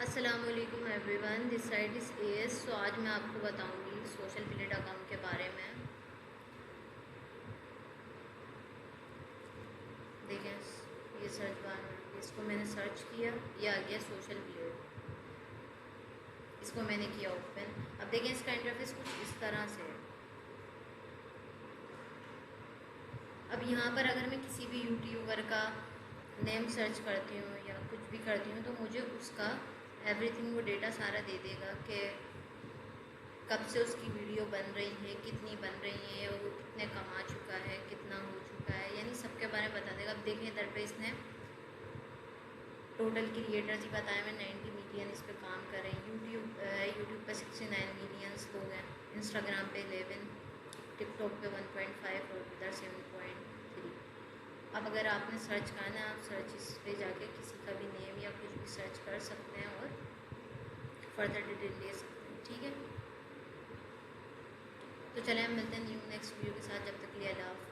अस्सलामुअलैकुम everyone, this side is S. So आज मैं आपको बताऊंगी सोशल मीडिया अकाउंट के बारे में। देखें ये सर्च बार में इसको मैंने सर्च किया, ये आ गया सोशल मीडिया। इसको मैंने किया ओपन। अब देखें इसका इंटरफेस कुछ इस तरह से है। अब यहाँ पर अगर मैं किसी भी यूट्यूबर का नेम सर्च करती हूँ या कुछ भी करती हूँ तो मुझे उसका एवरीथिंग वो डेटा सारा दे देगा कि कब से उसकी वीडियो बन रही है, कितनी बन रही है, वो कितने कमा चुका है, कितना हो चुका है, यानी सबके बारे में बता देगा। अब देखें इधर पे इसने टोटल क्रिएटर्स ही बताया, मैं 90 मिलियन इस पर काम कर रहे हैं। यूट्यूब पे 69 मिलियंस लोग हैं, इंस्टाग्राम पे 11, टिकटॉक पे 1.5 और उधर 7.3। अब अगर आपने सर्च करना है, आप सर्च इस पे जाके किसी का भी नेम या कुछ भी सर्च कर सकते हैं और फर्दर डिटेल ले सकते हैं। ठीक है, तो चले हम मिलते हैं न्यू नेक्स्ट वीडियो के साथ। जब तक के लिए अल्लाह हाफ़िज़।